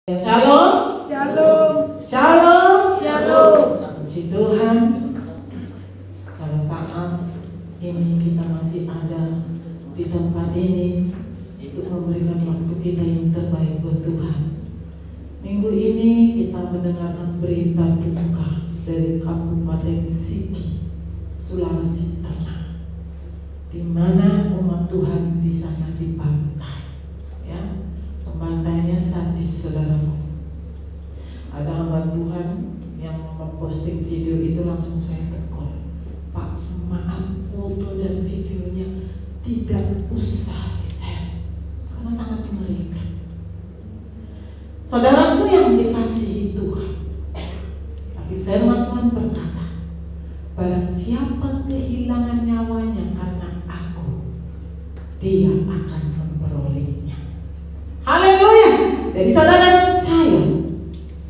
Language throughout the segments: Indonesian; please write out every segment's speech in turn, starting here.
Shalom, Shalom, shalom, shalom. puji Tuhan. Pada saat ini kita masih ada di tempat ini untuk memberikan waktu kita yang terbaik buat Tuhan. Minggu ini kita mendengarkan berita duka dari Kabupaten Sigi, Sulawesi Tengah, di mana umat Tuhan di sana dibantai. Ya, pembantaiannya sadis, saudaraku. Ada hamba Tuhan yang memposting video itu, langsung saya tegur, Pak, maaf, foto dan videonya tidak usah di-share karena sangat mengerikan. Saudaraku yang dikasihi Tuhan, tapi firman Tuhan berkata, barang siapa kehilangan nyawanya karena aku, dia akan memperolehnya. Haleluya. Jadi saudara dan saya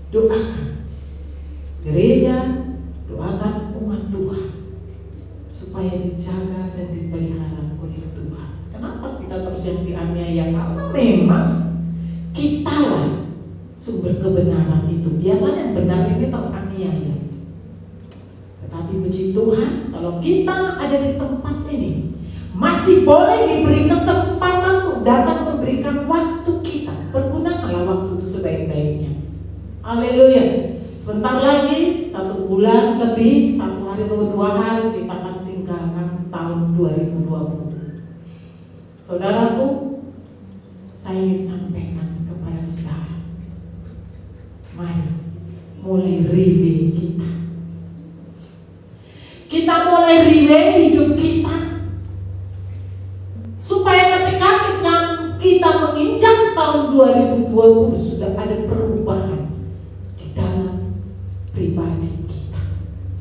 doakan gereja, doakan umat Tuhan supaya dijaga dan dipelihara oleh Tuhan. Kenapa kita terus yang dianiaya? Karena memang kitalah sumber kebenaran itu. Biasanya benar ini teraniaya. Tetapi puji Tuhan, kalau kita ada di tempat ini, masih boleh diberi kesempatan untuk datang memberikan waktu kita. Pergunakanlah waktu itu sebaik-baiknya. Haleluya. Sebentar lagi 1 bulan lebih, 1 hari atau 2 hari kita akan tinggalkan tahun 2020. Saudaraku, saya ingin sampaikan kepada saudara, mari mulai reweih kita. Kita mulai reweih hidup kita, supaya ketika kita menginjak tahun 2020 sudah ada perubahan di dalam pribadi kita,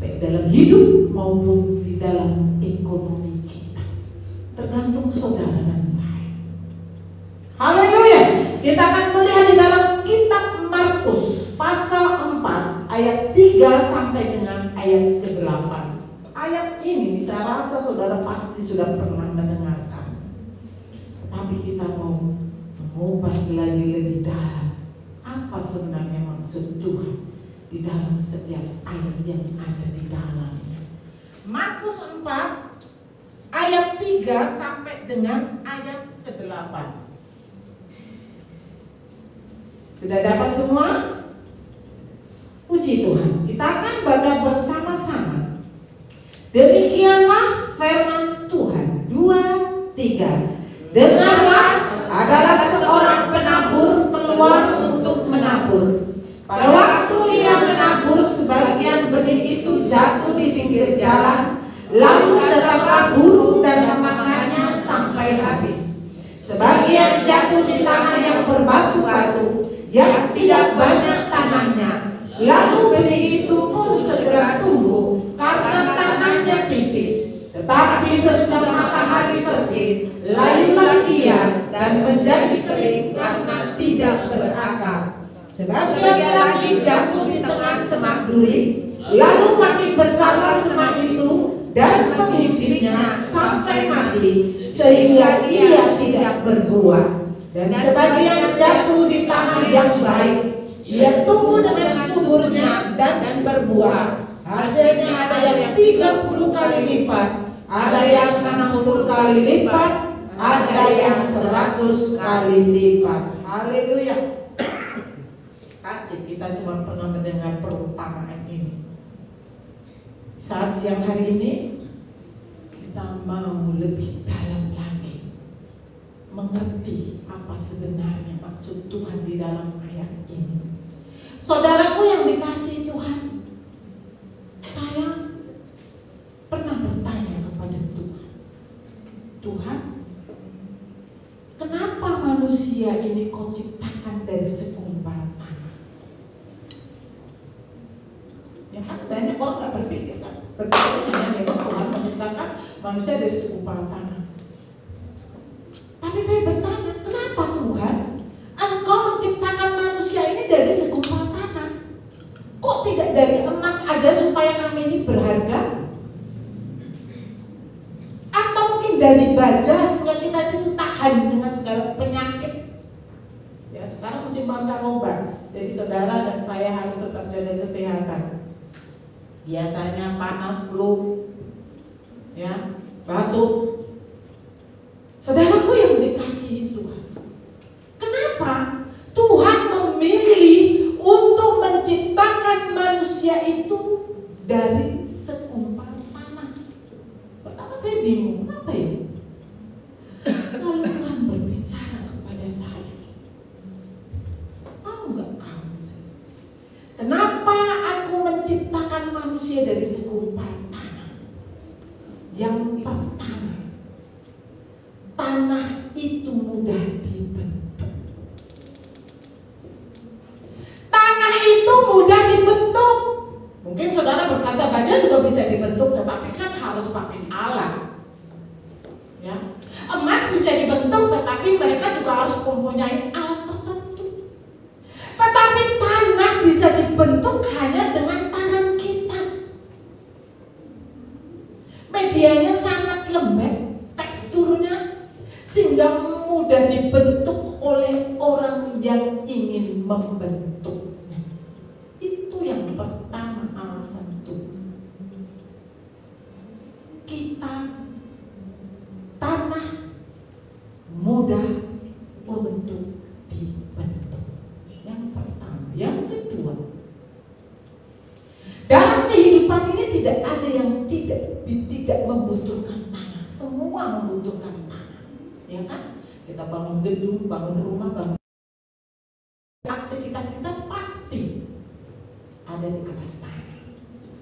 baik dalam hidup maupun di dalam ekonomi kita. Tergantung saudara dan saya. Haleluya. Kita akan melihat di dalam kitab Markus pasal 4 ayat 3 sampai dengan ayat ke-8. Ayat ini saya rasa saudara pasti sudah pernah mendengarkan, tapi kita mau mengupas lagi lebih dalam apa sebenarnya maksud Tuhan di dalam setiap ayat yang ada di dalamnya. Markus 4 ayat 3 sampai dengan ayat ke-8. Sudah dapat semua? Puji Tuhan. Kita akan baca bersama-sama. Demikianlah firman Tuhan. 2, 3. Dengarlah, adalah seorang penabur keluar untuk menabur. Pada waktu ia menabur, sebagian benih itu jatuh di pinggir jalan, lalu datanglah burung dan memakannya sampai habis. Sebagian jatuh di tanah yang berbatu-batu, yang tidak banyak tanahnya, lalu benih itu pun segera tumbuh karena tanahnya tipis. Tetapi sesudah matahari terbit, layulah ia dan menjadi kering karena tidak berakar. Sebagian lagi jatuh di tengah semak duri, lalu makin besarlah semak itu dan menghimpitnya sampai mati, sehingga ia tidak berbuah. Dan sebagian jatuh di tanah yang baik, ia tumbuh dengan suburnya dan berbuah. Hasilnya ada yang 30 kali lipat, ada yang 60 kali lipat, ada yang 100 kali lipat. Haleluya. Pasti kita semua pernah mendengar perumpamaan ini. Saat siang hari ini kita mau lebih dalam lagi mengerti apa sebenarnya maksud Tuhan di dalam ayat ini. Saudaraku yang dikasihi Tuhan, saya pernah bertanya kepada Tuhan, Tuhan, kenapa manusia ini kau ciptakan dari segumpal tanah? Ya kan banyak orang gak berpikir kan, berpikirnya memang Tuhan menciptakan manusia dari segumpal tanah. Tapi saya bertanya, kenapa Tuhan Engkau menciptakan manusia ini dari segumpal tanah? Kok tidak dari emas aja supaya kami ini berharga? Atau mungkin dari baja supaya kita itu tahan dengan segala penyakit? Ya sekarang musim pancaroba, Jadi saudara dan saya harus tetap jaga kesehatan. Biasanya panas, flu, ya, batuk. Saudaraku yang dikasihi Tuhan, kenapa Tuhan memilih untuk menciptakan manusia itu dari segumpal tanah? Pertama saya bingung, kenapa ya? Lalu Tuhan berbicara kepada saya. Tahu nggak kamu? Kenapa aku menciptakan manusia dari segumpal tanah? Yang pertama, tanah itu mudah dibentuk. Tanah itu mudah dibentuk. Mungkin saudara berkata baja juga bisa dibentuk, tetapi kan harus pakai alat. Ya. Emas bisa dibentuk, tetapi mereka juga harus mempunyai alat tertentu. Tetapi tanah bisa dibentuk hanya dengan tangan kita. Medianya sangat lembek, teksturnya, sehingga mudah dibentuk oleh orang yang ingin membentuknya. Itu yang pertama alasan Tuhan. Kita tanah mudah untuk dibentuk. Yang pertama. Yang kedua, dalam kehidupan ini tidak ada yang tidak membutuhkan tanah. Semua membutuhkan tanah, ya kan? Kita bangun gedung, bangun rumah, bangun aktivitas kita pasti ada di atas tanah.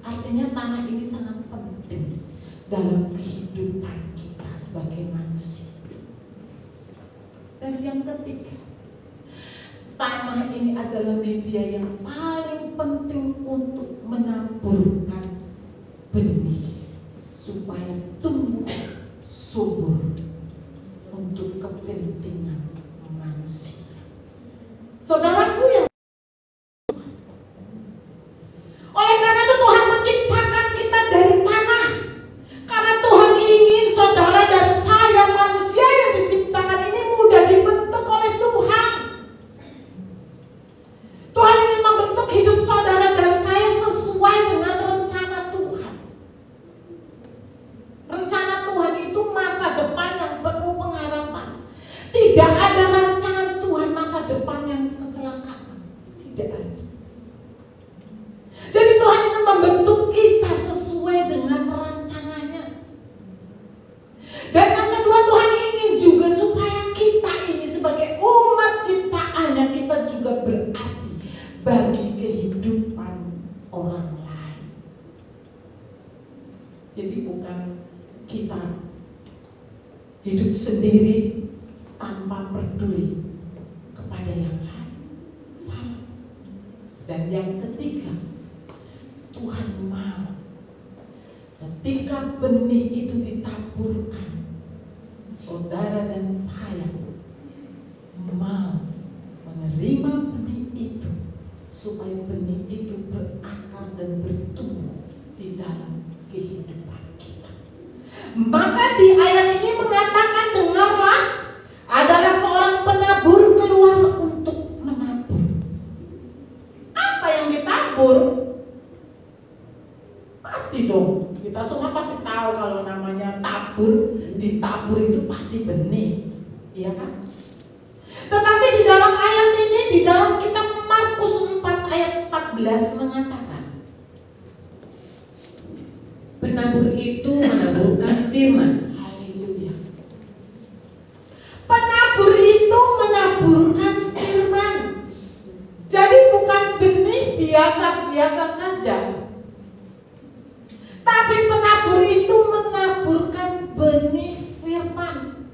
Artinya tanah ini sangat penting dalam kehidupan kita sebagai manusia. Dan yang ketiga, tanah ini adalah media yang paling penting untuk menaburkan benih supaya tumbuh subur untuk kepentingan manusia. Saudaraku yang oleh karena itu Tuhan menciptakan kita dari tanah. Karena Tuhan ingin saudara dan saya, manusia yang diciptakan ini mudah dibentuk oleh Tuhan. Tuhan ingin membentuk hidup saudara dan saya sesuai dengan rencana Tuhan. Rencana Tuhan itu masa depan yang penuh pengharapan. Tidak ada rancangan Tuhan masa depan yang kecelakaan. Tidak ada. Jadi Tuhan ingin membentuk kita sesuai dengan rancangannya. Dan yang kedua, Tuhan ingin juga supaya kita ini sebagai umat ciptaannya, kita juga berarti bagi kehidupan orang lain. Jadi bukan kita hidup sendiri tanpa peduli kepada yang lain. Salah. Dan yang ketiga, Tuhan mau ketika benih itu ditaburkan, saudara dan saya mau menerima benih itu supaya benih itu berakar dan bertumbuh di dalam kehidupan kita. Maka di ayat ini mengatakan, dengarlah, adalah seorang penabur keluar untuk menabur. Apa yang ditabur? Pasti dong, kita semua pasti tahu kalau namanya tabur, ditabur itu pasti benih, iya kan? Tetapi di dalam ayat ini, di dalam kitab Markus 4 ayat 14 mengatakan, penabur itu menaburkan firman. haleluya. Penabur itu menaburkan firman. Jadi bukan benih biasa-biasa saja, tapi penabur itu menaburkan benih firman.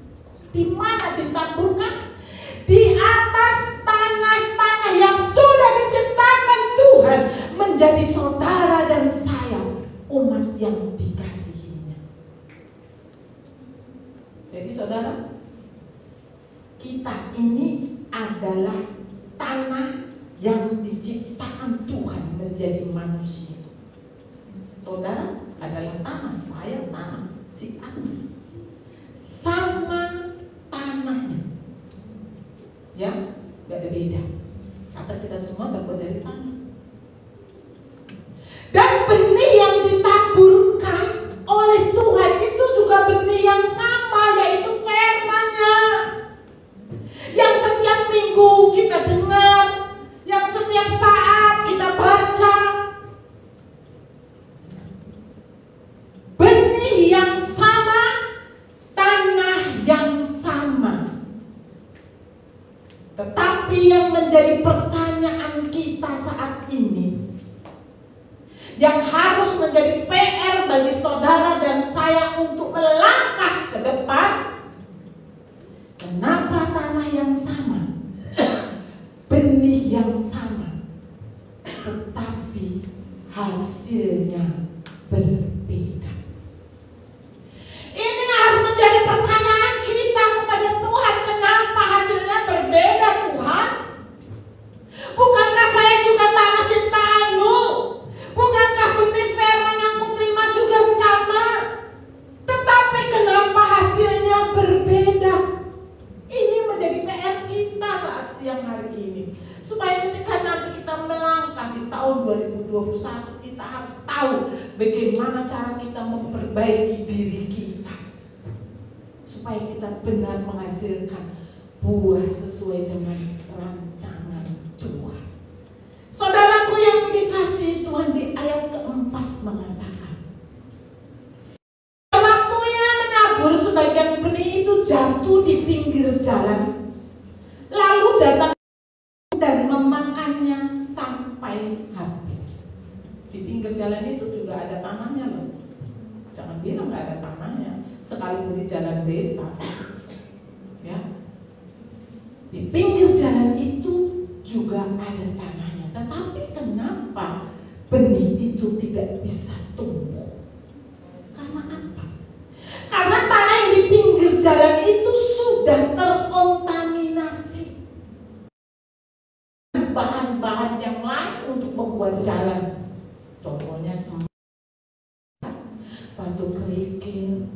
Di mana ditaburkan? Di atas tanah-tanah yang sudah diciptakan Tuhan menjadi saudara dan saya, umat yang dikasihinya. Jadi saudara, kita ini adalah tanah yang diciptakan Tuhan menjadi manusia. Saudara adalah tanah, saya tanah, si anak sama tanahnya, ya, gak ada beda. Kata kita semua terbuat dari tanah. Dan benih yang ditaburkan oleh Tuhan itu juga benih yang sama, yaitu firman-Nya. Yang setiap minggu kita dengar, yang setiap saat kita baca. Benih yang sama, tanah yang sama. Tetapi yang menjadi pertanyaan kita saat ini, yang harus menjadi PR bagi saudara dan saya untuk melangkah ke depan, kenapa tanah yang sama, benih yang sama, tetapi hasilnya berbeda? Ini harus menjadi pertanyaan kita kepada Tuhan. Kenapa hasilnya berbeda, Tuhan? Bukankah saya juga tanah ciptaan-Mu? Bukankah benih firman yang kuterima juga sama? Tetapi kenapa hasilnya berbeda? Ini menjadi PR kita saat siang hari ini, supaya ketika nanti kita melangkah di tahun 2021, kita harus tahu bagaimana cara kita memperbaiki diri kita, supaya kita benar menghasilkan buah sesuai dengan rancangan Tuhan. Saudaraku yang dikasihi Tuhan, di ayat keempat mengatakan, waktunya menabur, sebagian benih itu jatuh di pinggir jalan, lalu datang dan memakannya sampai habis. Di pinggir jalan itu juga ada tanahnya loh. Jangan bilang nggak ada tanahnya, sekalipun di jalan desa. Ya, di pinggir jalan itu juga ada tanahnya. Tetapi kenapa benih itu tidak bisa tumbuh? Karena apa? Karena tanah yang di pinggir jalan itu sudah terkontaminasi bahan-bahan yang lain untuk membuat jalan. Contohnya semen, batu kerikil,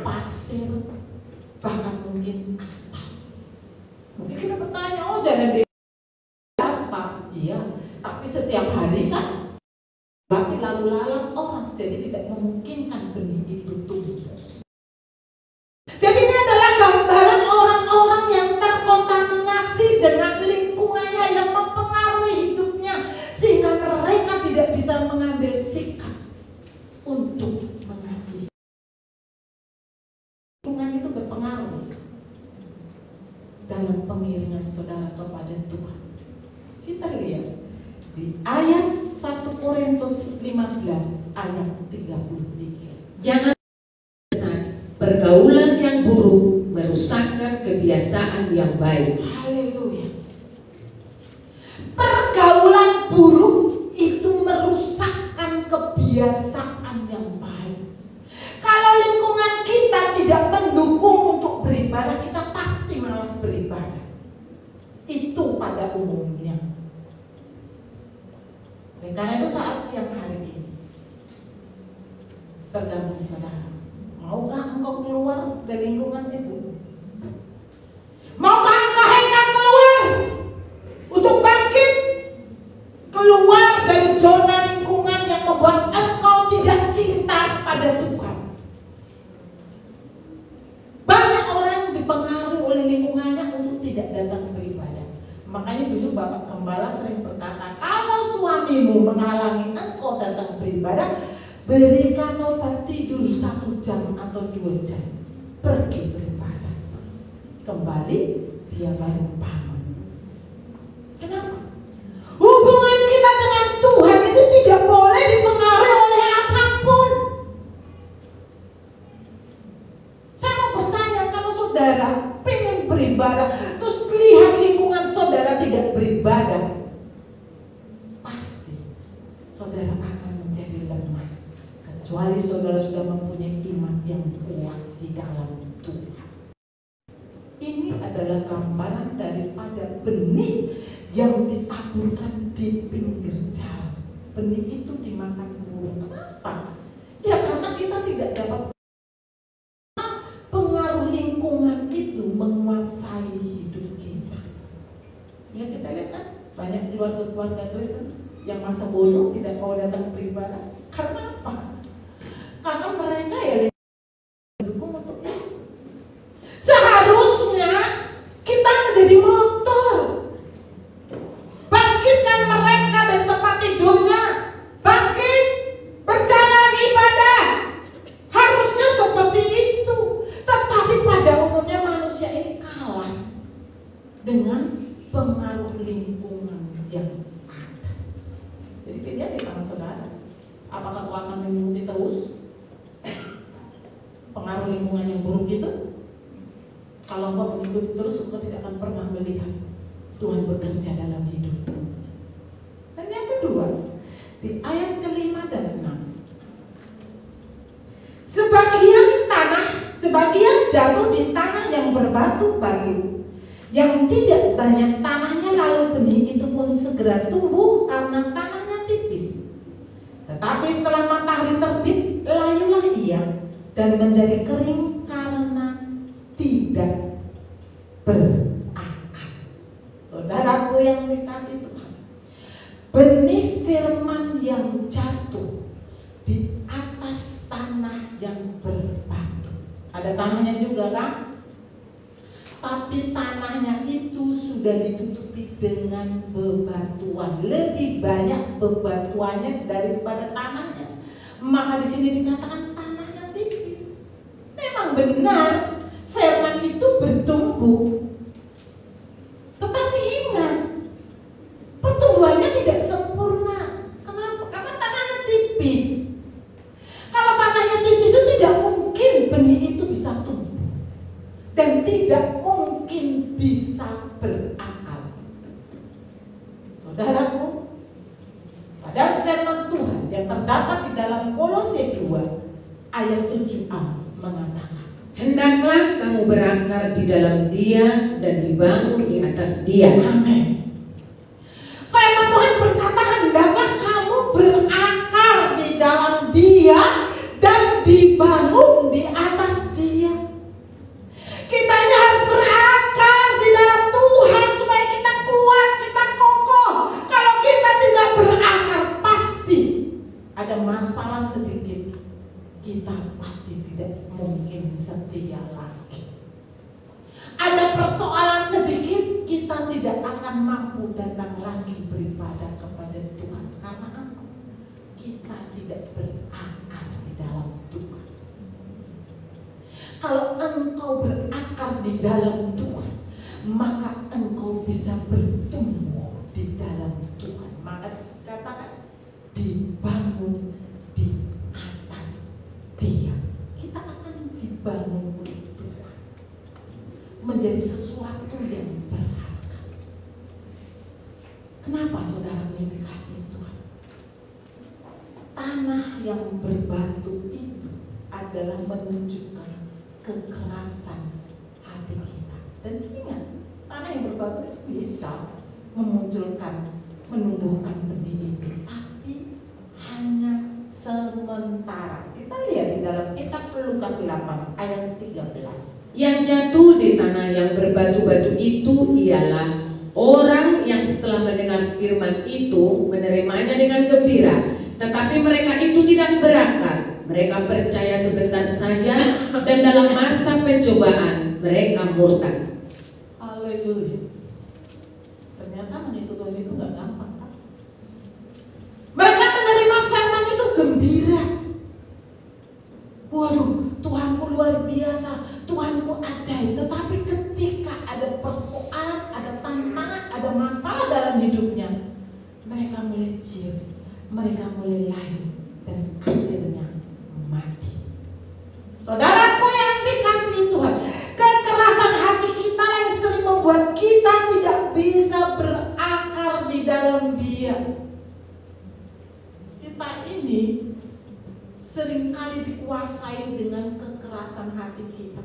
pasir, bahkan mungkin aspal. Mungkin kita bertanya, oh jalan di aspal, iya, tapi setiap hari kan berarti lalu lalang orang, jadi tidak memungkinkan benih itu tumbuh. Jadi ini adalah gambaran orang-orang yang terkontaminasi dengan lingkungannya yang mempengaruhi hidupnya, sehingga mereka tidak bisa mengambil sikap untuk mengasihi. Lingkungan itu berpengaruh dalam pengiringan saudara kepada Tuhan. Kita lihat di ayat 1 Korintus 15 ayat 33. Jangan pergaulan yang buruk merusakkan kebiasaan yang baik. Haleluya. Pergaulan buruk itu merusakkan kebiasaan yang baik. Kalau lingkungan kita tidak mendukung untuk beribadah, kita pasti malas beribadah. Itu pada umumnya. Dan karena itu saat siang hari ini, tergantung saudara, maukah engkau keluar dari lingkungan itu? Maukah engkau hengkang keluar untuk bangkit, keluar dari zona lingkungan yang membuat engkau tidak cinta kepada Tuhan? Banyak orang dipengaruhi oleh lingkungannya untuk tidak datang beribadah. Makanya dulu Bapak Gembala sering berkata, kalau suamimu menghalangi engkau datang beribadah, berikan obat tidur 1 jam atau 2 jam, pergi beribadah. Kembali dia baru bangun. Kenapa? Hubungan kita dengan Tuhan itu tidak boleh dipengaruhi oleh apapun. Saya mau bertanya, kalau saudara pengen beribadah, terus lihat lingkungan saudara tidak beribadah, pasti saudara akan menjadi lemah. Kecuali saudara sudah mempunyai iman yang kuat di dalam Tuhan. Ini adalah gambaran daripada benih yang ditaburkan di pinggir jalan. Benih itu dimakan burung. Kenapa? Ya karena kita tidak dapat pengaruh lingkungan itu menguasai hidup kita. Ya kita lihat kan, banyak keluarga-keluarga Kristen yang masa bodoh tidak mau datang beribadah. Karena apa? Karena mereka ya mendukung untuk itu. Seharusnya kita menjadi motor, bangkitkan mereka dari tempat tidurnya, bangkit, berjalan ibadah. Harusnya seperti itu. Tetapi pada umumnya manusia ini kalah dengan pengaruh lingkungan yang ada. Jadi pilihan di tangan saudara. Apakah kau akan mengikuti terus pengaruh lingkungan yang buruk itu? Kalau kau mengikuti terus, kau tidak akan pernah melihat Tuhan bekerja dalam hidupmu. Dan yang kedua, di ayat ke-5 dan 6, sebagian jatuh di tanah yang berbatu-batu, yang tidak banyak tanahnya, lalu benih itu pun segera tumbuh karena tanahnya tipis. Tetapi setelah matahari terbit, layulah ia dan menjadi kering karena tidak berakar. Saudaraku yang dikasih Tuhan, benih firman yang jatuh di atas tanah yang berbatu. Ada tanahnya juga kan? Tapi tanahnya itu sudah ditutupi dengan bebatuan. Lebih banyak bebatuannya daripada tanahnya. Maka di sini dikatakan tanahnya tipis. Memang benar, firman itu bertumbuh. Tetapi ingat, pertumbuhannya tidak sempurna. Kenapa? Karena tanahnya tipis. Kalau tanahnya tipis itu tidak mungkin benih itu bisa tumbuh. Dan tidak mungkin bisa berakar. Saudaraku, pada firman Tuhan yang terdapat di dalam Kolose 2 ayat 7a mengatakan, hendaklah kamu berakar di dalam Dia dan dibangun di atas Dia. Amin. Firman Tuhan berkata, hendaklah kamu berakar di dalam Dia dan dibangun di atas Dia. Kita ini harus berakar di dalam Tuhan supaya kita kuat, kita kokoh. Kalau kita tidak berakar, pasti ada masalah sedikit. Kita pasti tidak mungkin setia lagi. Ada persoalan sedikit, kita tidak akan mampu datang lagi beribadah kepada Tuhan. Karena apa? Kita tidak berakar di dalam Tuhan. Kalau engkau berakar di dalam Tuhan, maka engkau bisa bertumbuh di dalam Tuhan. Maka katakan, dibangun di atas Dia. Kita akan dibangun oleh Tuhan menjadi sesuatu yang berharga. Kenapa saudara yang dikasihi Tuhan? Tanah yang berbatu itu adalah menunjukkan kekerasan hati kita. Dan ingat, tanah yang berbatu itu bisa menumbuhkan benih itu, tapi hanya sementara. Kita lihat di dalam kitab Lukas 8 ayat 13. Yang jatuh di tanah yang berbatu-batu itu ialah orang yang setelah mendengar firman itu menerimanya dengan gembira, tetapi mereka itu tidak berakar. Mereka percaya sebentar saja dan dalam masa pencobaan mereka murtad. Haleluya. Ternyata mengikuti Tuhan itu gak gampang, Pak. Mereka menerima firman itu gembira. Waduh, Tuhanku luar biasa, Tuhanku ajaib. Tetapi ketika ada persoalan, ada tantangan, ada masalah dalam hidupnya, mereka mulai ciut, mereka mulai layu, dan akhirnya mati. Saudaraku yang dikasihi Tuhan, kekerasan hati kita yang sering membuat kita tidak bisa berakar di dalam Dia. Kita ini seringkali dikuasai dengan kekerasan hati kita,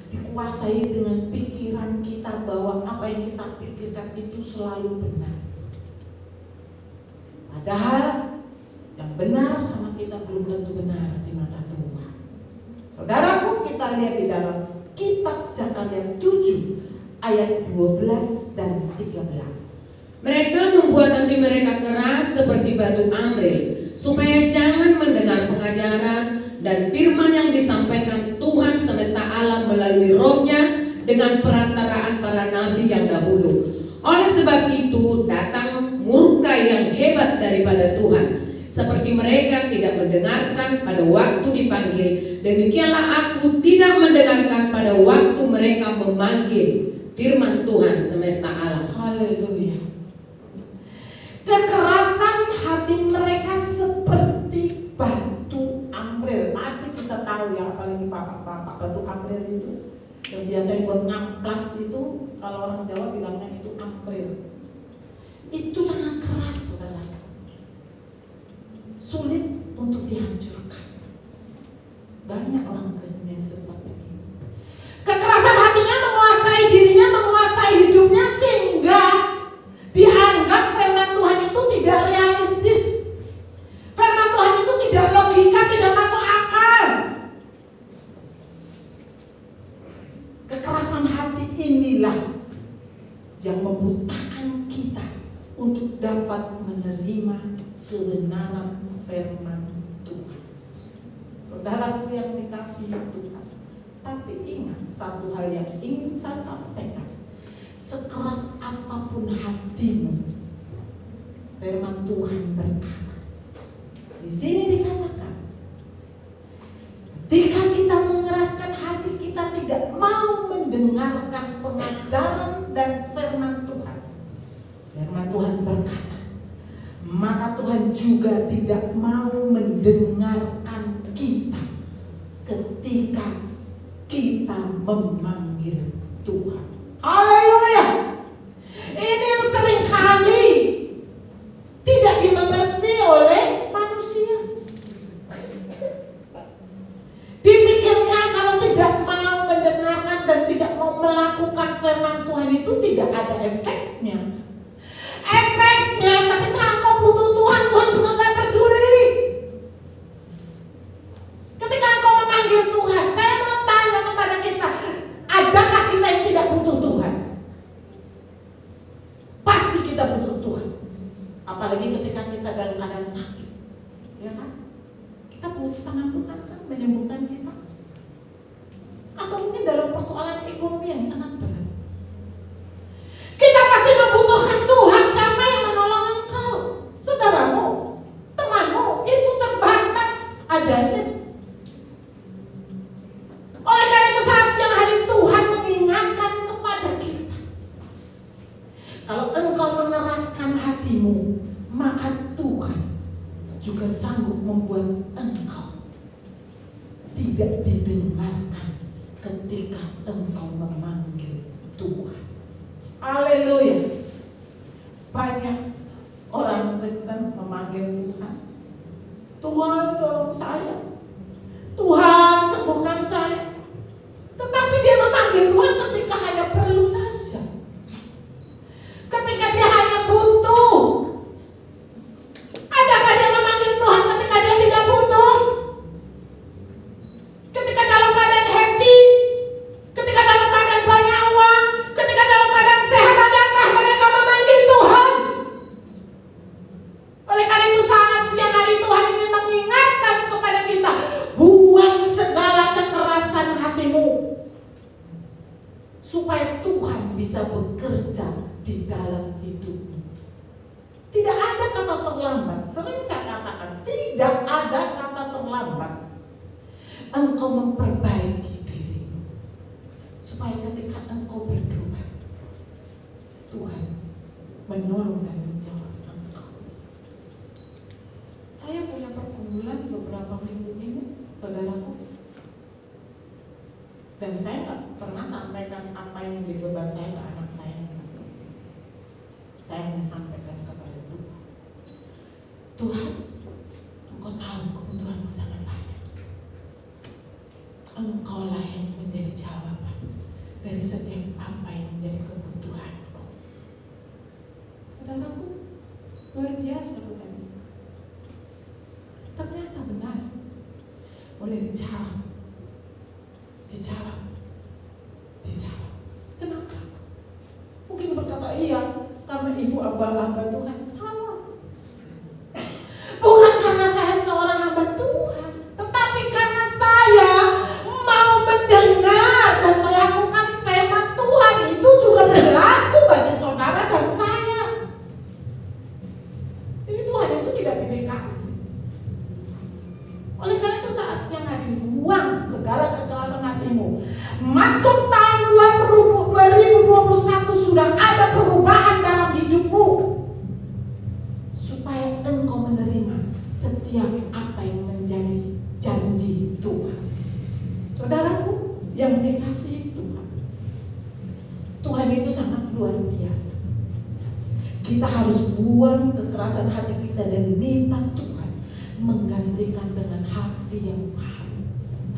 dikuasai dengan pikiran kita bahwa apa yang kita pikirkan itu selalu benar. Padahal yang benar sama kita belum tentu benar di mata Tuhan. Saudaraku, kita lihat di dalam kitab Zakaria 7 ayat 12 dan 13. Mereka membuat hati mereka keras seperti batu amril, supaya jangan mendengar pengajaran dan firman yang disampaikan Tuhan semesta alam melalui rohnya dengan perantaraan para nabi yang dahulu. Oleh sebab itu datang murka yang hebat daripada Tuhan. Seperti mereka tidak mendengarkan pada waktu dipanggil, demikianlah aku tidak mendengarkan pada waktu mereka memanggil firman Tuhan semesta alam. Haleluya. Kekerasan hati mereka seperti batu amril. Pasti kita tahu ya, apalagi bapak-bapak, batu amril itu yang biasanya buat ngamplas itu, kalau orang Jawa bilangnya itu amril. Itu sangat keras, saudara. Sulit untuk dihancurkan. Banyak orang Kristen yang seperti ini. Kekerasan hatinya menguasai dirinya, menguasai hidupnya, sehingga dianggap firman Tuhan itu tidak realistis. Firman Tuhan itu tidak logika, tidak masuk akal. Kekerasan hati inilah yang membutakan kita untuk dapat menerima kebenaran firman Tuhan. Saudaraku yang dikasihi Tuhan, tapi ingat satu hal yang ingin saya sampaikan. Sekeras apapun hatimu, firman Tuhan berkata, di sini dikatakan, ketika kita mengeraskan hati, kita tidak mau mendengarkan pengajaran dan firman Tuhan. Firman Tuhan berkata, maka Tuhan juga tidak mau mendengarkan kita ketika kita memanggil Tuhan. Haleluya. Ini yang seringkali tidak dimengerti oleh manusia. Dipikirnya kalau tidak mau mendengarkan dan tidak mau melakukan firman Tuhan itu tidak ada efeknya. Efeknya ketika engkau butuh Tuhan, Tuhan juga gak peduli. Ketika engkau memanggil Tuhan, saya mau tanya kepada kita, adakah kita yang tidak butuh Tuhan? Pasti kita butuh Tuhan. Apalagi ketika kita dalam keadaan sakit, ya kan? Kita butuh tangan Tuhan kan menyembuhkan kita. Atau mungkin dalam persoalan ekonomi yang sangat berat, kita pasti membutuhkan Tuhan. Siapa yang menolong engkau? Saudaramu, temanmu, itu terbatas adanya. Oleh karena itu saat siang hari Tuhan mengingatkan kepada kita, kalau engkau mengeraskan hatimu, maka Tuhan juga sanggup membuat engkau tidak didengarkan ketika engkau memanggil Tuhan. Haleluya. Banyak orang Kristen memanggil Tuhan, Tuhan tolong saya, Tuhan sembuhkan saya. Tetapi dia memanggil Tuhan ketika hanya perlu saja, ketika dia hanya butuh. Adakah dia memanggil Tuhan ketika dia tidak butuh? Ketika dalam keadaan happy, ketika dalam keadaan banyak uang, ketika dalam keadaan sehat, adakah mereka memanggil Tuhan? Oleh karena itu saat siang hari Tuhan ingin mengingatkan kepada kita, buang segala kekerasan hatimu, supaya Tuhan bisa bekerja di dalam hidupmu. Tidak ada kata terlambat. Sering saya katakan, tidak ada kata terlambat. Engkau memperbaiki dirimu, supaya ketika engkau berdoa, Tuhan menolong dan menjawab engkau. Saya punya pergumulan beberapa minggu ini, saudaraku, dan saya nggak pernah sampaikan apa yang menjadi beban saya ke anak saya. Saya hanya sampaikan kepada Tuhan, Tuhan, Engkau tahu kebutuhanku sangat banyak. Engkaulah yang menjadi jawaban dari setiap apa yang menjadi kebutuhanku. Saudaraku, luar biasa bukan? Ternyata benar, boleh dijawab. Kenapa? Mungkin berkata iya, karena ibu abah siang hari, buang segala kekerasan hatimu. Masuk tahun 2021 sudah ada perubahan dalam hidupmu, supaya engkau menerima setiap apa yang menjadi janji Tuhan. Saudaraku yang dikasihi Tuhan, Tuhan itu sangat luar biasa. Kita harus buang kekerasan hati kita dan minta Tuhan menggantikan dengan hati yang baru,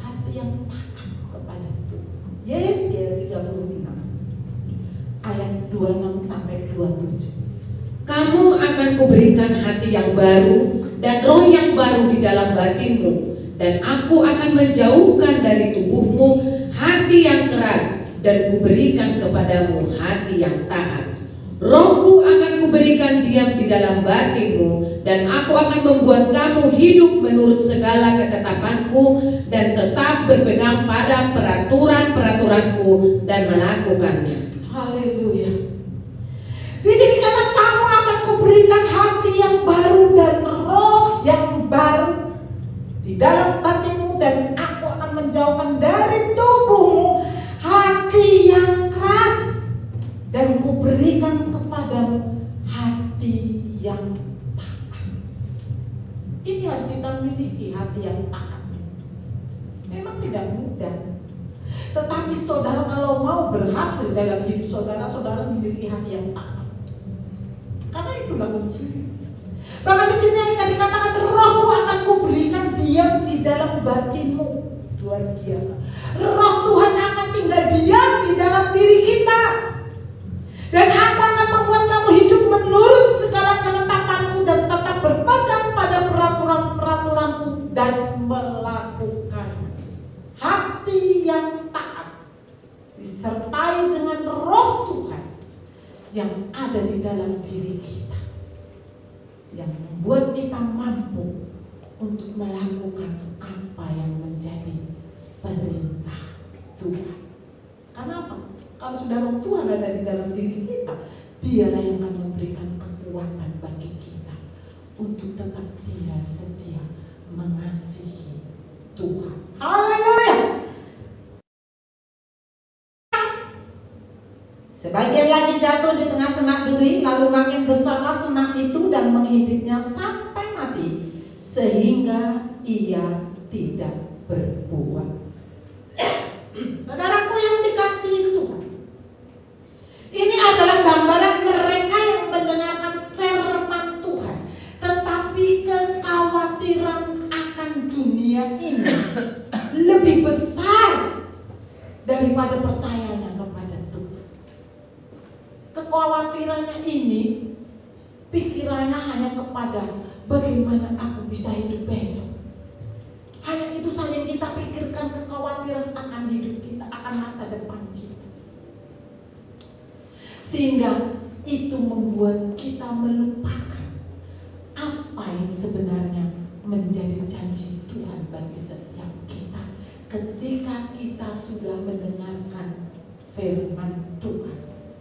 hati yang taat kepada Tuhan. Yesaya 36 ayat 26 sampai 27. Kamu akan kuberikan hati yang baru dan roh yang baru di dalam batinmu, dan aku akan menjauhkan dari tubuhmu hati yang keras, dan kuberikan kepadamu hati yang taat. Rohku akan kuberikan diam di dalam batinmu, dan aku akan membuat kamu hidup menurut segala ketetapanku, dan tetap berpegang pada peraturan-peraturanku dan melakukannya. Haleluya. Di sini kata kamu akan kuberikan hati yang baru dan roh yang baru di dalam batinmu, dan aku akan menjauhkan dari tubuhmu hati yang keras, dan kuberikan kepadamu hati yang taat. Ini harus kita miliki, hati yang taat. Memang tidak mudah, tetapi saudara kalau mau berhasil dalam hidup saudara, saudara harus memiliki hati yang taat. Karena itulah kunci. Bahkan di sini yang dikatakan rohku akan kuberikan diam di dalam batinmu. Luar biasa. Roh Tuhan akan tinggal diam di dalam diri kita, dan aku akan membuat kamu hidup menurut segala ketetapanku, dan tetap berpegang pada peraturan-peraturanku dan melakukannya. Hati yang taat disertai dengan roh Tuhan yang ada di dalam diri kita, yang membuat kita mampu untuk melakukan apa yang menjadi perintah Tuhan. Karena apa? Kalau sudah roh Tuhan ada di dalam diri kita, Dialah yang akan memberikan kekuatan bagi kita untuk tetap tinggal setia mengasihi Tuhan. Haleluya. Sebagian lagi jatuh di tengah semak duri, lalu makin besarlah semak itu dan menghibitnya sampai mati, sehingga ia tidak berbuah. Saudaraku yang dikasihi Tuhan, ini adalah gambaran mereka yang mendengarkan firman Tuhan, tetapi kekhawatiran akan dunia ini lebih besar daripada percayanya kepada Tuhan. Kekhawatirannya ini, pikirannya hanya kepada bagaimana aku bisa hidup besok. Hanya itu saja yang kita pikirkan, kekhawatiran akan hidup kita, akan masa depan kita. Sehingga itu membuat kita melupakan apa yang sebenarnya menjadi janji Tuhan bagi setiap kita ketika kita sudah mendengarkan firman Tuhan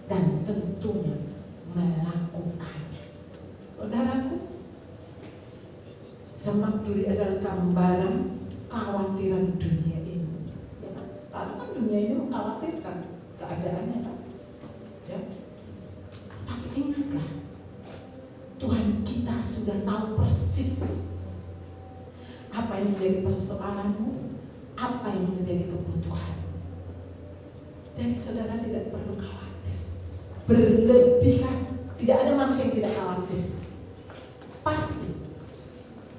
dan tentunya melakukannya. Saudaraku, semak duri adalah gambaran kekhawatiran dunia ini. Ya kan? Sekarang kan dunia ini mengkhawatirkan keadaannya kan. Ya. Tapi ingatlah, Tuhan kita sudah tahu persis apa yang menjadi persoalanmu, apa yang menjadi kebutuhan. Jadi saudara tidak perlu khawatir berlebihan. Tidak ada manusia yang tidak khawatir. Pasti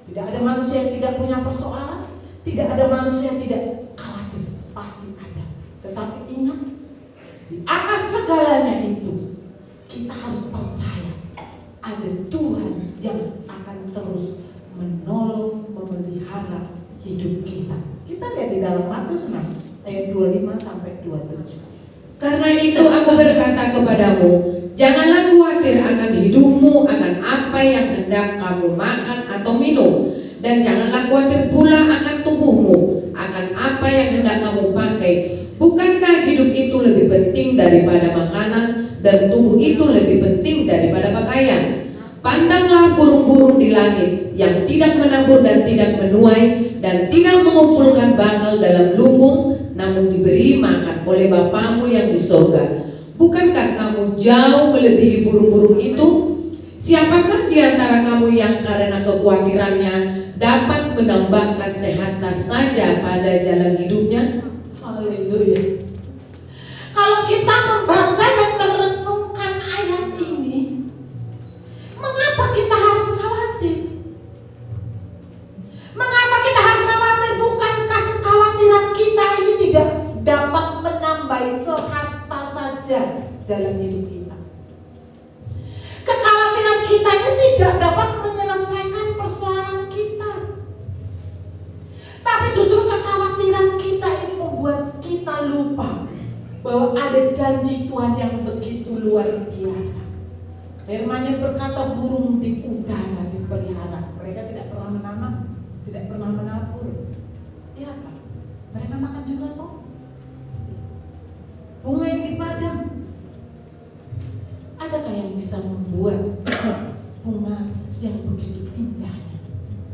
tidak ada manusia yang tidak punya persoalan, tidak ada manusia yang tidak khawatir. Pasti ada. Tetapi ingat, di atas segalanya itu kita harus percaya ada Tuhan yang akan terus menolong, memelihara hidup kita. Kita lihat di dalam Matius 6 ayat 25 sampai 27. Karena itu aku berkata kepadamu, janganlah khawatir akan hidupmu, akan apa yang hendak kamu makan atau minum, dan janganlah khawatir pula akan tubuhmu, akan apa yang hendak kamu pakai. Bukankah hidup itu lebih penting daripada makanan, dan tubuh itu lebih penting daripada pakaian? Pandanglah burung-burung di langit yang tidak menabur dan tidak menuai dan tidak mengumpulkan bakal dalam lumbung, namun diberi makan oleh Bapamu yang di sorga. Bukankah kamu jauh melebihi burung-burung itu? Siapakah di antara kamu yang karena kekhawatirannya dapat menambahkan sehatnya saja pada jalan hidupnya? Haleluya. Kalau kita membaca dan merenungkan ayat ini, mengapa kita harus khawatir? Mengapa kita harus khawatir? Bukankah kekhawatiran kita ini tidak dapat menambah sehasta saja jalan hidup kita? Kekhawatiran kita ini tidak dapat menyelesaikan persoalan kita. Tapi justru kekhawatiran kita ini membuat kita lupa bahwa ada janji Tuhan yang begitu luar biasa. Firman-Nya berkata, burung di udara dipelihara. Mereka tidak pernah menanam, tidak pernah menabur. Iya kan? Mereka makan juga kok. Bunga yang di padang. Adakah yang bisa membuat bunga yang begitu indahnya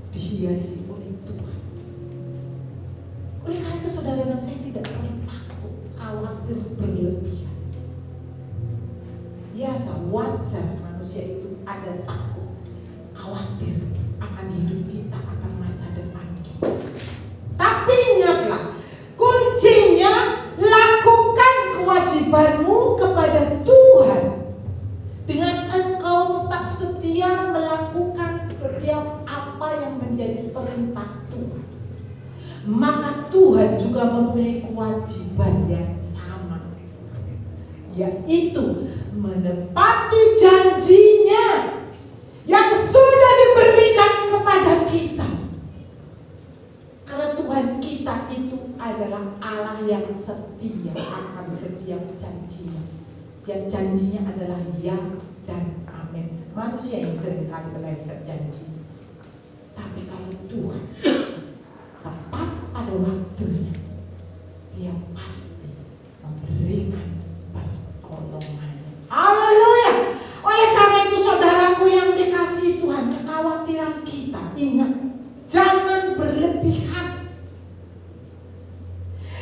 dihiasi oleh Tuhan? Oleh karena itu saudara dan saya tidak perlu takut, khawatir berlebihan. Biasa, wajar manusia itu ada takut, khawatir akan hidup kita, akan masa depan kita. Tapi ingatlah, kuncinya lakukan kewajibanmu kepada Tuhan. Dengan engkau tetap setia melakukan setiap apa yang menjadi perintah Tuhan, maka Tuhan juga mempunyai kewajiban yang sama, yaitu menepati janjinya yang sudah diberikan kepada kita. Karena Tuhan kita itu adalah Allah yang setia akan setiap janjinya. Yang janjinya adalah ya dan amin. Manusia yang seringkali meleset janji. Tapi kalau Tuhan tepat pada waktunya, Dia pasti memberikan pertolongannya. Haleluya. Oleh karena itu saudaraku yang dikasihi Tuhan, kekhawatiran kita, ingat, jangan berlebihan.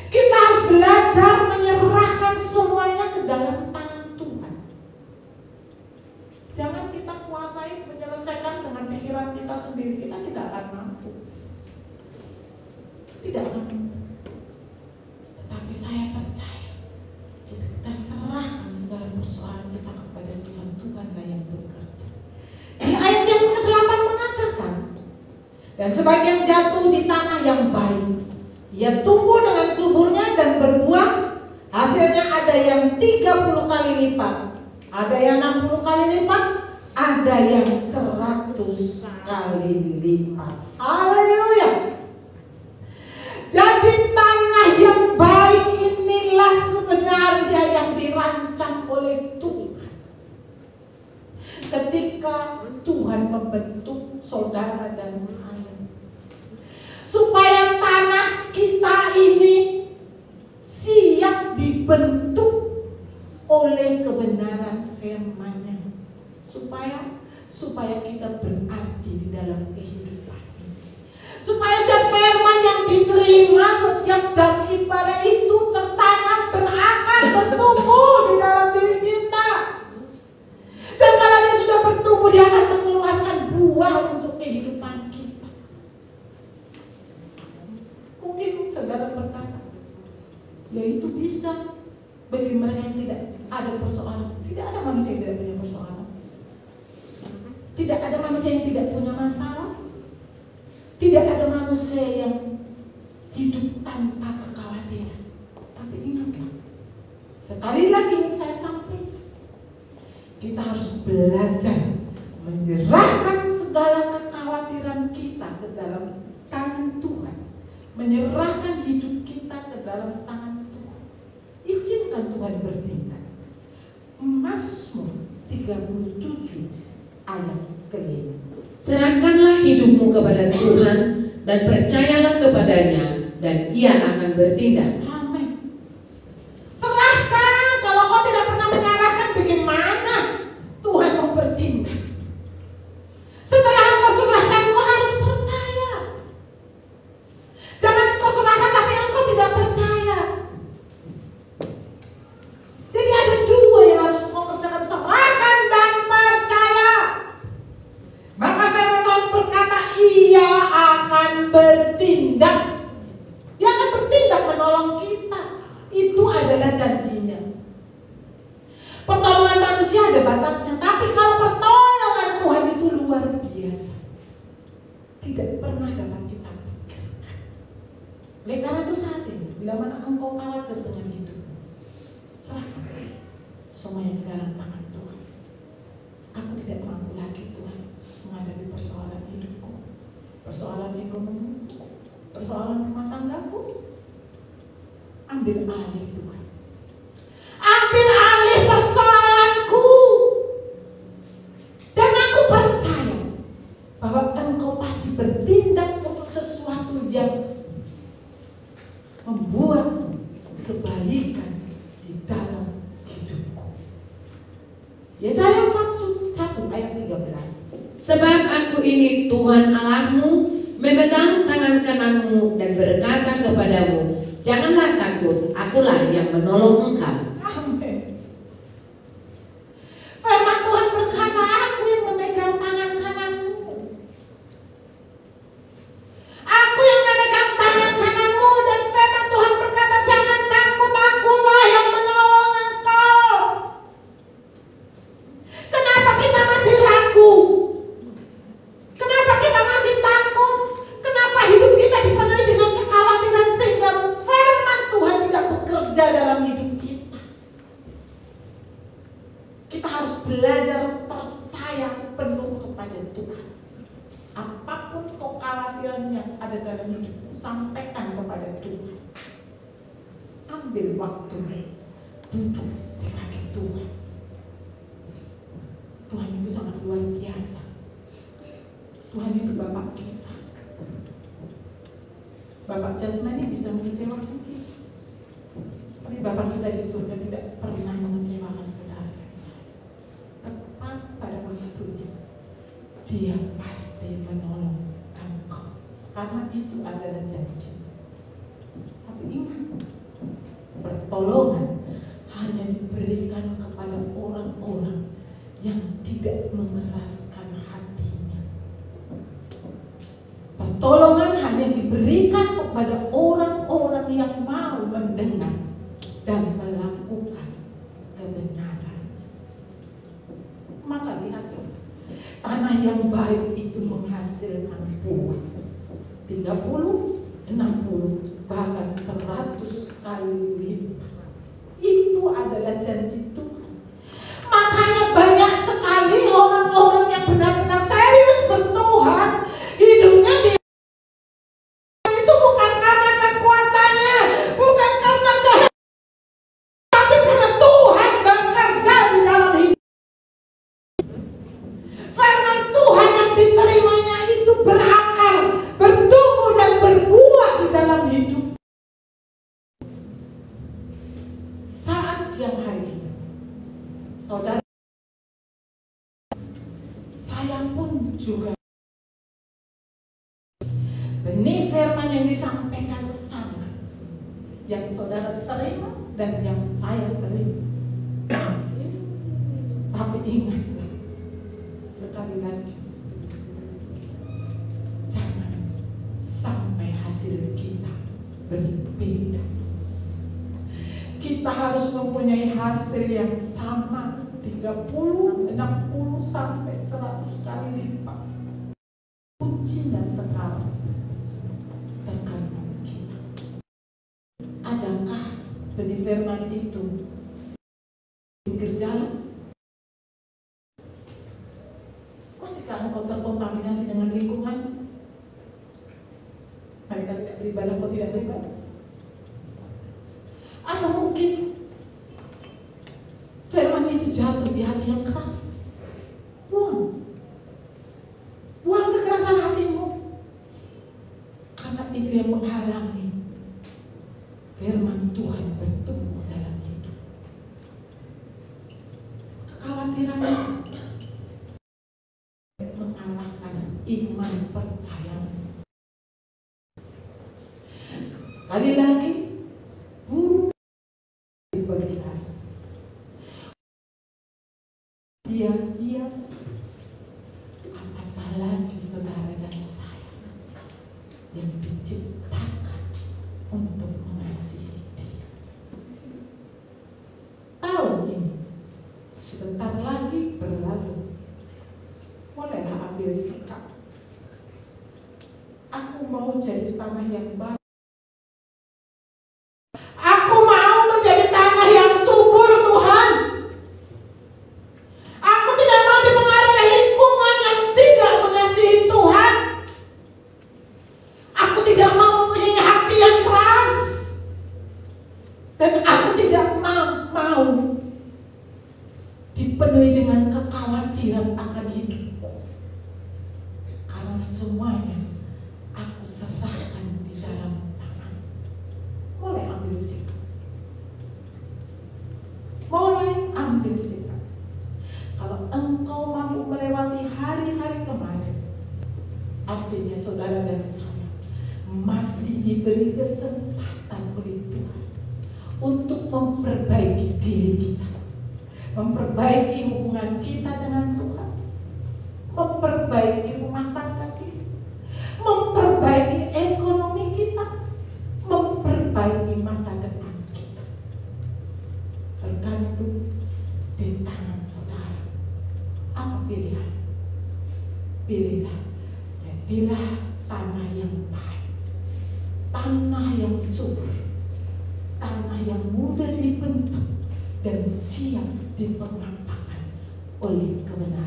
Kita harus belajar menyerahkan semuanya ke dalam tangan Tuhan. Jangan kita kuasai menyelesaikan dengan pikiran kita sendiri. Kita tidak akan mampu. Tidak akan mampu. Tetapi saya percaya kita serahkan segala persoalan kita kepada Tuhan. Tuhanlah yang bekerja. Di ayat yang ke-8 mengatakan, dan sebagian jatuh di tanah yang baik, ia tumbuh dengan suburnya dan berbuah. Hasilnya ada yang 30 kali lipat, ada yang 60 kali lipat, ada yang 100 kali lipat. Haleluya. Jadi tanah yang baik inilah sebenarnya yang dirancang oleh Tuhan. Ketika Tuhan membentuk saudara dan saya, supaya tanah kita ini siap dibentuk oleh kebenaran firman-Nya, supaya kita berarti di dalam kehidupan ini, supaya setiap firman yang diterima setiap jam ibadah itu tertanam, berakar, bertumbuh di dalam diri kita. Dan kalau dia sudah bertumbuh, dia akan mengeluarkan buah untuk kehidupan kita. Mungkin saudara berkata, ya itu bisa bagi mereka yang tidak ada persoalan. Tidak ada manusia yang tidak punya persoalan. Tidak ada manusia yang tidak punya masalah. Tidak ada manusia yang hidup tanpa kekhawatiran. Tapi ingatlah, sekali lagi ingin saya sampaikan, kita harus belajar menyerahkan segala kekhawatiran kita ke dalam tangan Tuhan, menyerahkan hidup kita ke dalam tangan Tuhan. Izinkan Tuhan bertindak. Mazmur 37 ayat ke-5. Serahkanlah hidupmu kepada Tuhan dan percayalah kepadanya, dan Ia akan bertindak. Amin. Serahkan. Kalau kau tidak pernah menyerahkan, bagaimana Tuhan mau bertindak? janjinya. Pertolongan manusia ada batasnya, tapi kalau pertolongan Tuhan itu luar biasa, tidak pernah dapat kita pikirkan. Oleh karena itu saat ini, bila mana engkau khawatir dengan hidup, serahkan semuanya di dalam tangan Tuhan. Aku tidak mampu lagi Tuhan menghadapi persoalan hidupku, persoalan ekonomi, persoalan rumah tanggaku. Ambil alih Tuhan, ambil alih persoalanku. Dan aku percaya bahwa engkau pasti bertindak untuk sesuatu yang membuat kebaikan di dalam hidupku. Yesaya 41 ayat 13. Sebab aku ini Tuhan Allahmu, memegang tangan kananmu dan berkata kepadamu, janganlah takut, akulah yang menolong engkau. Amin. Firman Tuhan berkata, aku yang memegang tangan kananmu. Aku yang memegang tangan kananmu. Dan firman Tuhan berkata, jangan takut, akulah yang menolong engkau. Kenapa kita masih ragu? Kenapa kita masih takut? Kenapa hidup kita dipenuhi dengan kekhawatiran sehingga firman Tuhan tidak bekerja dalam hidup kita? Kita harus belajar percaya penuh kepada Tuhan. Apapun kekhawatiran yang ada dalam hidupmu, sampaikan kepada Tuhan. Ambil waktu, duduk di kaki Tuhan. Tuhan itu sangat luar biasa. Tuhan itu Bapak kita. Bapak jasmani bisa mengecewakan kita, tapi Bapak kita di surga tidak pernah mengecewakan saudara dan saya. Tepat pada waktunya, Dia pasti menolong engkau, karena itu adalah janji. Tapi ingat, pertolongan hanya diberikan kepada orang-orang yang tidak mengeraskan hatinya. Pertolongan hanya diberikan kepada orang-orang yang mau mendengar dan melakukan kebenaran. Maka lihatlah, tanah yang baik itu menghasilkan buah 30, 60, bahkan 100 kali lipat. Itu adalah janji Tuhan. Makanya banyak sekali orang-orang yang benar-benar serius bertuhan, hidupnya di itu bukan karena kekuatannya, bukan karena tapi karena Tuhan bekerja di dalam hidup. Firman Tuhan yang diterimanya itu berakar, bertumbuh dan berbuah di dalam hidup. Saat siang hari ini, saudara, saya pun juga benih firman yang disampaikan sama, yang saudara terima dan yang saya terima. Tapi ingatlah, sekali lagi, jangan sampai hasil kita berbeda. Kita harus mempunyai hasil yang sama, 30, 60 sampai 100 kali lipat. Kuncinya sekarang tergantung kita. Adakah benih firman itu pinggir jalan? Masihkah engkau terkontaminasi dengan lingkungan? Mereka tidak beribadah, kau tidak beribadah? Atau mungkin firman itu jatuh di hati yang keras. Buang kekerasan hatimu, karena itu yang menghalangi firman Tuhan bertumbuh dalam hidup. Kekhawatiran mengalahkan iman percayamu. Sekali lagi, burung diberikan, dia hias, apatah lagi saudara dan saya yang diciptakan untuk mengasihi Dia. sikap. Aku mau jadi tanah yang baik. Aku mau menjadi tanah yang subur, Tuhan. Aku tidak mau dipengaruhi lingkungan yang tidak mengasihi Tuhan. Aku tidak mau mempunyai hati yang keras. Dan aku tidak mau dipenuhi dengan kekhawatiran akan hidupku. Karena semuanya aku serahkan di dalam tangan. Mulai ambil sikap. Mulai ambil sikap. Kalau engkau mampu melewati hari-hari kemarin, artinya saudara dan saya masih diberi kesempatan oleh Tuhan untuk memperbaiki diri kita, memperbaiki hubungan kita dengan Tuhan, memperbaiki rumah tangga kita, memperbaiki ekonomi kita, memperbaiki masa depan kita. Tergantung di tangan saudara. Apa pilihan? Pilihlah, jadilah tanah yang baik, tanah yang subur, tanah yang mudah dibentuk dan siap dipengapakan oleh kebenaran.